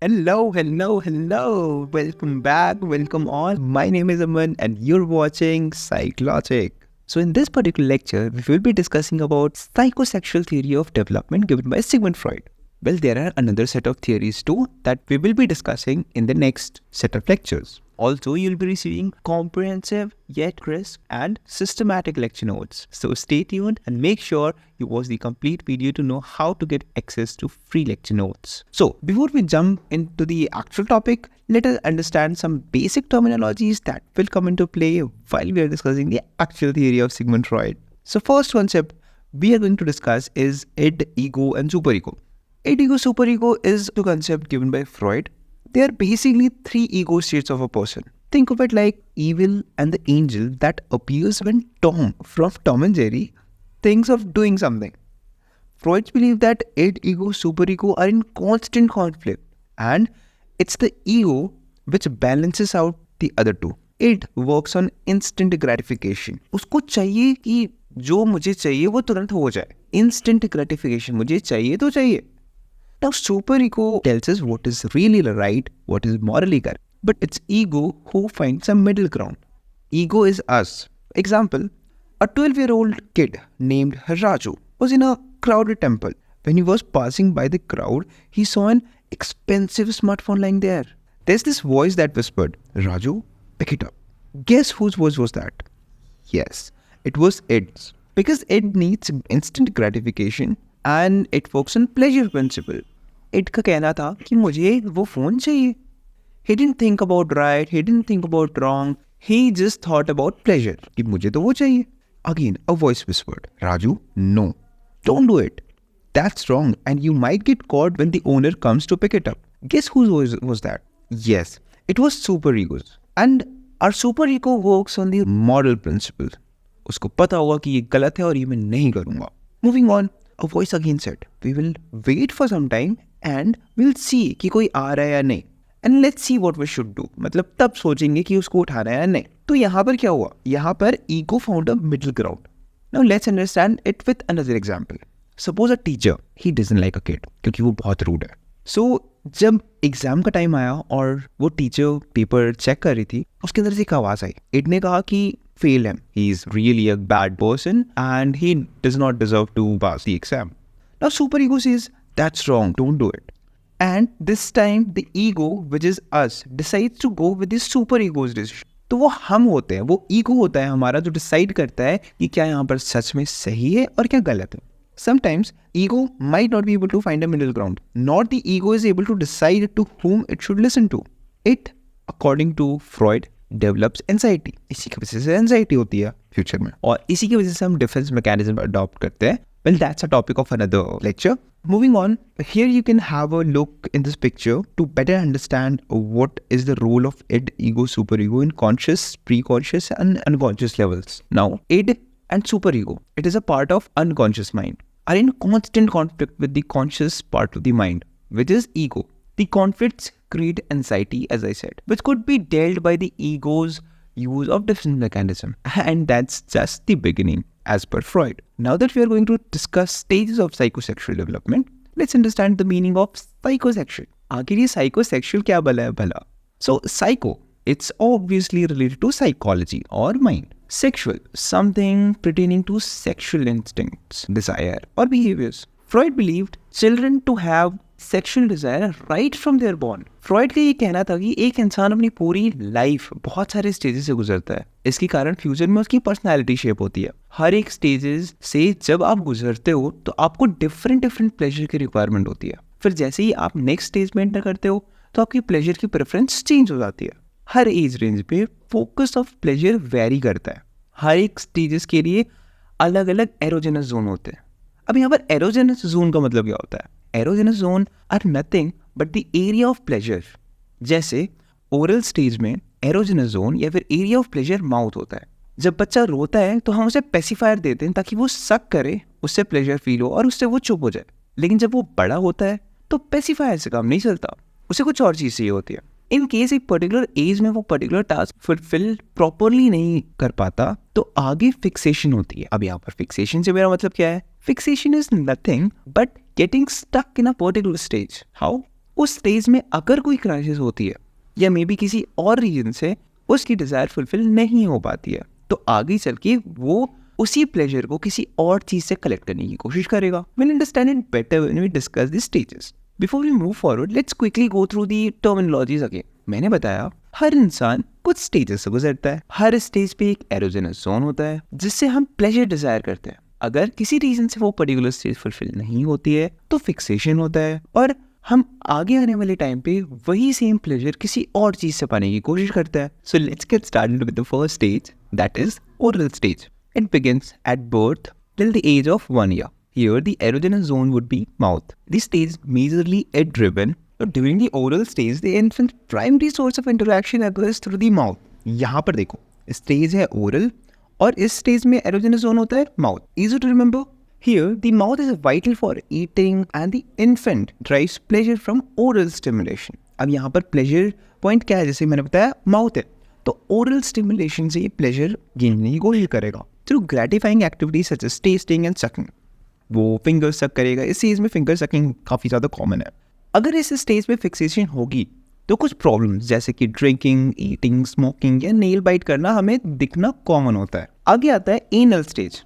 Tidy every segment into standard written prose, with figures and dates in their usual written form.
Hello. Welcome back. Welcome all. My name is Aman and you're watching Psychologic. So in this particular lecture, we will be discussing about psychosexual theory of development given by Sigmund Freud. Well, there are another set of theories too that we will be discussing in the next set of lectures. Also, you'll be receiving comprehensive yet crisp and systematic lecture notes. So stay tuned and make sure you watch the complete video to know how to get access to free lecture notes. So before we jump into the actual topic, let us understand some basic terminologies that will come into play while we are discussing the actual theory of Sigmund Freud. So first concept we are going to discuss is id, ego and superego. Id, ego, superego is the concept given by Freud. They are basically three ego states of a person. Think of it like evil and the angel that appears when Tom from Tom and Jerry thinks of doing something. Freud believed that id, ego, superego are in constant conflict and it's the ego which balances out the other two. Id works on instant gratification. उसको चाहिए कि जो मुझे चाहिए वो तुरंत हो जाए. Instant gratification, मुझे चाहिए तो चाहिए. Now, superego tells us what is really right, what is morally correct. But it's ego who finds a middle ground. Ego is us. Example, a 12-year-old kid named Raju was in a crowded temple. When he was passing by the crowd, he saw an expensive smartphone lying there. There's this voice that whispered, Raju, pick it up. Guess whose voice was that? Yes, it was id's. Because id needs instant gratification and it works on pleasure principle. Id का कहना था कि मुझे वो phone चाहिए. He didn't think about right, he didn't think about wrong, he just thought about pleasure. कि मुझे तो वो चाहिए. Again, a voice whispered, Raju, no, don't do it. That's wrong and you might get caught when the owner comes to pick it up. Guess whose voice was that? Yes, it was superego's. And our superego works on the moral principle. उसको पता होगा कि ये गलत है और ये मैं नहीं करूँगा. Moving on. A voice again said, we will wait for some time and we'll see कि कोई आ रहा है या नहीं. And let's see what we should do. मतलब तब सोचेंगे कि उसको उठाना है या नहीं. तो यहाँ पर क्या हुआ? यहाँ पर ego found a middle ground. Now let's understand it with another example. Suppose a teacher, he doesn't like a kid क्योंकि वो बहुत rude है. So जब एग्जाम का टाइम आया और वो टीचर पेपर चेक कर रही थी, उसके अंदर से एक आवाज़ आई. इड ने कहा कि fail him. He is really a bad person and he does not deserve to pass the exam. Now superego says, that's wrong, don't do it. And this time the ego, which is us, decides to go with the superego's decision. तो वो हम होते हैं, वो ego होता है हमारा जो decide करता है कि क्या यहाँ पर सच में सही है और क्या गलत है. Sometimes ego might not be able to find a middle ground. Not the ego is able to decide to whom it should listen to. It, according to Freud, develops anxiety. इसी की वजह से एंजाइटी होती है future में और इसी की वजह से हम डिफेंस मैकेनिज्म अडॉप्ट करते हैं. Well that's a topic of another lecture. Moving on, here you can have a look in this picture to better understand what is the role of id, ego, super ego in conscious, pre conscious and unconscious levels. Now id and superego, it is a part of unconscious mind, are in constant conflict with the conscious part of the mind, which is ego. The conflicts create anxiety, as I said, which could be dealt by the ego's use of defense mechanism. And that's just the beginning, as per Freud. Now that we are going to discuss stages of psychosexual development, let's understand the meaning of psychosexual. आखिर ये psychosexual क्या भला है भला? So, psycho, it's obviously related to psychology or mind. Sexual, something pertaining to sexual instincts, desire or behaviors. Freud believed children to have sexual desire right from their born. Freud का ये कहना था कि एक इंसान अपनी पूरी लाइफ बहुत सारे स्टेजेस से गुजरता है. इसके कारण फ्यूचर में उसकी पर्सनैलिटी शेप होती है. हर एक स्टेजेस से जब आप गुजरते हो तो आपको डिफरेंट प्लेजर की रिक्वायरमेंट होती है. फिर जैसे ही आप नेक्स्ट स्टेज में एंटर करते हो तो आपकी प्लेजर की प्रेफरेंस चेंज हो जाती है. हर एज रेंज पे फोकस ऑफ प्लेजर वेरी करता है. हर एक स्टेजेस के लिए अलग अलग एरोजेनस जोन होते हैं. अब यहाँ पर एरोजेनस जोन का मतलब क्या होता है? Erogenous zone are nothing but the area of pleasure. जैसे ओरल स्टेज में एरोजेनस जोन या फिर एरिया ऑफ प्लेजर माउथ होता है. जब बच्चा रोता है तो हम उसे पेसिफायर देते हैं ताकि वो सक करे, उससे प्लेजर फील हो और उससे वो चुप हो जाए. लेकिन जब वो बड़ा होता है तो पेसिफायर से काम नहीं चलता, उसे कुछ और चीज़ चाहिए होती है. इन केस एक पर्टिकुलर एज में वो पर्टिकुलर टास्क फुलफिल प्रॉपरली नहीं कर पाता तो आगे फिक्सेशन होती है. अब यहाँ पर फिक्सेशन से मेरा मतलब क्या है? Fixation is nothing but getting stuck in a particular stage. How? उस स्टेज में अगर कोई क्राइसिस होती है या मे बी किसी और रीजन से उसकी डिजायर फुलफिल नहीं हो पाती है, तो आगे चल के वो उसी प्लेजर को किसी और चीज से कलेक्ट करने की कोशिश करेगा. We'll understand it better when we discuss the stages. Before we move forward, let's quickly go through the terminologies again. मैंने बताया हर इंसान कुछ स्टेजेस से गुजरता है. हर स्टेज पे एक एरोजेनस जोन होता है जिससे हम प्लेजर डिजायर करते हैं. अगर किसी रीजन से वो पर्टिकुलर स्टेज फुलफिल नहीं होती है तो फिक्सेशन होता है और हम आगे आने वाले टाइम पे वही सेम प्लेजर किसी और चीज से पाने की कोशिश करता है. So let's get started with the first stage, that is oral stage. It begins at birth till the age of 1 year. Here, the erogenous zone would be mouth. This stage is majorly ed-driven. During the oral stage, the infant's primary source of interaction occurs through the mouth. यहाँ पर देखो, stage है oral और इस stage में erogenous zone होता है mouth. Easy to remember. Here, the mouth is vital for eating and the infant derives pleasure from oral stimulation. अब यहाँ पर pleasure point क्या है? जैसे मैंने बताया mouth है, तो oral stimulation से ये pleasure गिनने की कोशिश करेगा. Through gratifying activities such as tasting and sucking. वो फिंगर सक करेगा. इस स्टेज में फिंगर सकिंग काफ़ी ज़्यादा कॉमन है. अगर इस स्टेज पे फिक्सेशन होगी तो कुछ प्रॉब्लम्स जैसे कि ड्रिंकिंग, ईटिंग, स्मोकिंग या नेल बाइट करना हमें दिखना कॉमन होता है. आगे आता है anal stage.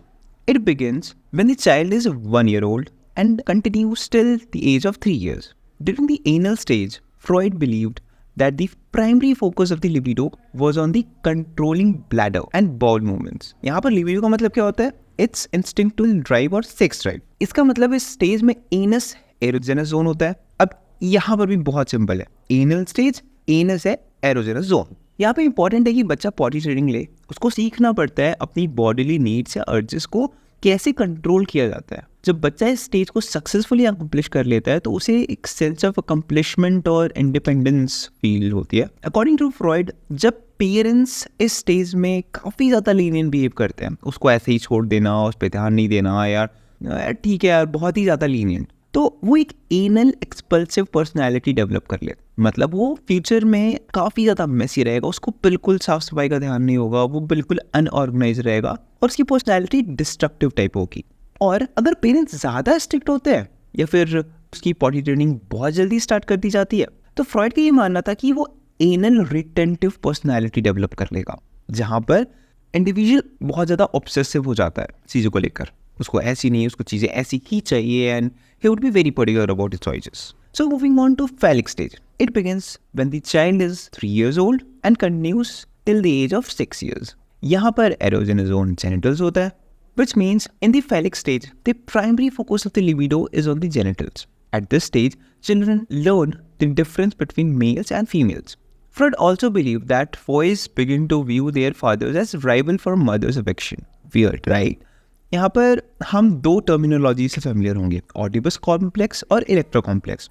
It begins when the child is 1 year old and continues till the age of 3 years. During the anal stage, Freud believed that the primary focus of the libido was on the controlling bladder and bowel movements. यहाँ पर libido का मतलब क्या होता है? It's instinctual drive और sex drive. इसका मतलब इस स्टेज में anus erogenous zone होता है. अब यहाँ पर भी बहुत सिंपल है. Anal stage, anus है erogenous zone. यहाँ पे इंपॉर्टेंट है कि बच्चा पॉटी ट्रेनिंग ले, उसको सीखना पड़ता है अपनी बॉडीली नीड्स या अर्जेस को कैसे कंट्रोल किया जाता है. जब बच्चा इस स्टेज को सक्सेसफुली अकम्प्लिश कर लेता है तो उसे एक सेंस ऑफ अकम्प्लिशमेंट और इंडिपेंडेंस फील होती है. अकॉर्डिंग टू फ्रॉइड, जब पेरेंट्स इस स्टेज में काफ़ी ज़्यादा लीनियंट बिहेव करते हैं, उसको ऐसे ही छोड़ देना, उस पर ध्यान नहीं देना, यार ठीक है यार, बहुत ही ज़्यादा लीनियंट, तो वो एक एनल एक्सपल्सिव पर्सनैलिटी डेवलप कर ले. मतलब वो फ्यूचर में काफ़ी ज़्यादा मेसी रहेगा, उसको बिल्कुल साफ सफाई का ध्यान नहीं होगा, वो बिल्कुल अनऑर्गेनाइज रहेगा और उसकी पर्सनैलिटी डिस्ट्रक्टिव टाइप होगी. और अगर पेरेंट्स ज़्यादा स्ट्रिक्ट होते हैं या फिर उसकी पॉटी ट्रेनिंग बहुत जल्दी स्टार्ट कर दी जाती है तो फ्रॉइड का ये मानना था कि वो एनल रिटेंटिव पर्सनैलिटी डेवलप कर लेगा, जहाँ पर इंडिविजुअल बहुत ज़्यादा ऑब्सेसिव हो जाता है चीज़ों को लेकर. उसको ऐसी नहीं, उसको चीज़ें ऐसी ही चाहिए and he would be very particular about his choices. So moving on to phallic stage. It begins when the child is 3 years old and continues till the age of 6 years. यहाँ पर erogenous zone genitals होता है, which means in the phallic stage, the primary focus of the libido is on the genitals. At this stage, children learn the difference between males and females. Freud also believed that boys begin to view their fathers as rival for mother's affection. Weird, right? यहाँ पर हम दो terminology से familiar होंगे, Oedipus complex और electro complex.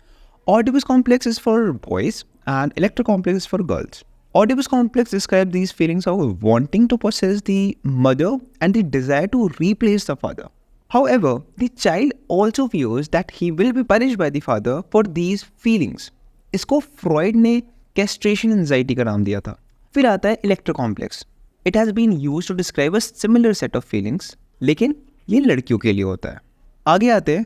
Oedipus complex is for boys and electro complex is for girls. Oedipus complex describes these feelings of wanting to possess the mother and the desire to replace the father. However, the child also fears that he will be punished by the father for these feelings. इसको Freud ने castration anxiety का नाम दिया था. फिर आता है electro complex. It has been used to describe a similar set of feelings, लेकिन ये लड़कियों के लिए होता है. आगे आते हैं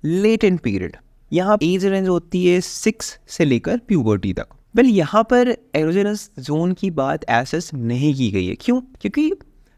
लेटेंट पीरियड. यहाँ एज रेंज होती है 6 से लेकर प्यूबर्टी तक. यहाँ पर एरोजेनस जोन की बात एसेस नहीं की गई है. क्यों? क्योंकि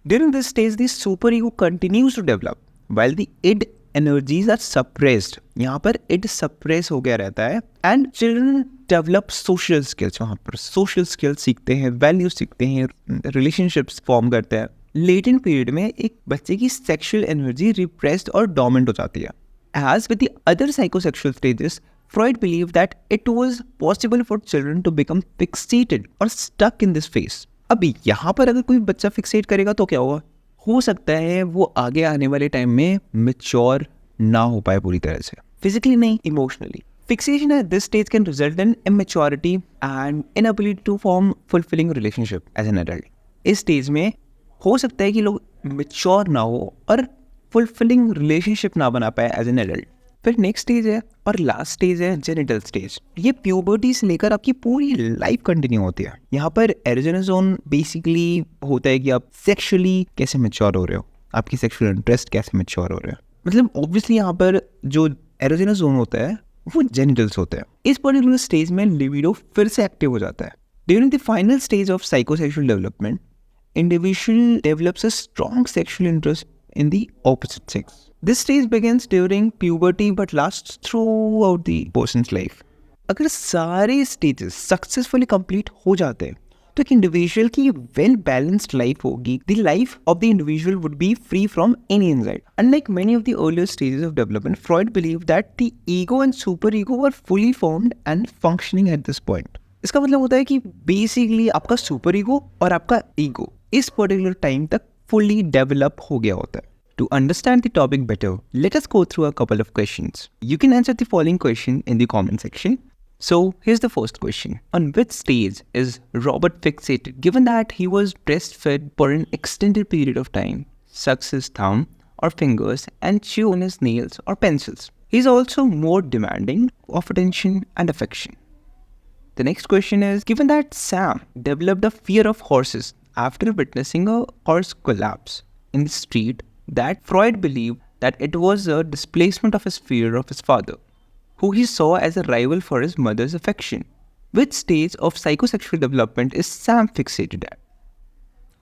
during this stage the super ego continues to develop while the id energies are suppressed. यहाँ पर इड सप्रेस हो गया रहता है and children develop social skills. वहाँ पर सोशल स्किल्स सीखते हैं, वैल्यूज सीखते हैं, रिलेशनशिप्स फॉर्म करते हैं. लेटेंट पीरियड में एक बच्चे की सेक्शुअल एनर्जी रिप्रेस्ड और डोमिनेंट हो जाती है. As with the other psychosexual stages, Freud believed that it was possible for children to become fixated or stuck in this phase. अभी यहाँ पर अगर कोई बच्चा फिक्सेट करेगा तो क्या होगा? हो सकता है वो आगे आने वाले टाइम में मेच्योर ना हो पाए पूरी तरह से, फिजिकली नहीं, emotionally. Fixation at this stage can result in immaturity and inability to form fulfilling relationship as an adult. इस स्टेज में हो सकता है कि लोग मेच्योर ना हो और फुलफिलिंग रिलेशनशिप ना बना पाए एज एन एडल्ट. फिर नेक्स्ट स्टेज है और लास्ट स्टेज है जेनिटल स्टेज. ये प्यूबर्टी से लेकर आपकी पूरी लाइफ कंटिन्यू होती है. यहाँ पर एरोजेनस जोन बेसिकली होता है कि आप सेक्सुअली कैसे मैच्योर हो रहे हो, आपकी सेक्सुअल इंटरेस्ट कैसे मैच्योर हो रहे हो. मतलब ऑब्वियसली यहाँ पर जो एरोजेनस जोन होता है वो जेनिटल्स होते हैं। इस पर्टिकुलर स्टेज में लिबिडो फिर से एक्टिव हो जाता है। During the final stage of psychosexual development, individual develops a strong sexual interest in the opposite sex. This stage begins during puberty but lasts throughout the person's life. अगर सारे stages successfully complete हो जाते हैं तो एक individual की well balanced life होगी. The life of the individual would be free from any anxiety. Unlike many of the earlier stages of development, Freud believed that the ego and superego were fully formed and functioning at this point. इसका मतलब होता है कि basically आपका super ego और आपका ego इस particular time तक fully develop हो गया होता है. To understand the topic better, let us go through a couple of questions. You can answer the following question in the comment section. So here's the first question. On which stage is Robert fixated given that he was breastfed for an extended period of time, sucks his thumb or fingers and chew on his nails or pencils? He's also more demanding of attention and affection. The next question is, given that Sam developed a fear of horses after witnessing a horse collapse in the street, that Freud believed that it was a displacement of his fear of his father, who he saw as a rival for his mother's affection. Which stage of psychosexual development is Sam fixated at?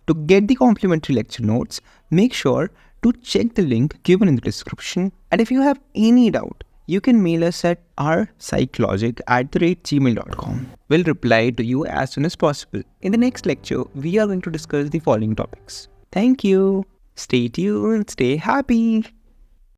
To get the complimentary lecture notes, make sure to check the link given in the description. And if you have any doubt, you can mail us at ourpsychlogic@gmail.com. We'll reply to you as soon as possible. In the next lecture, we are going to discuss the following topics. Thank you. Stay tuned. Stay happy.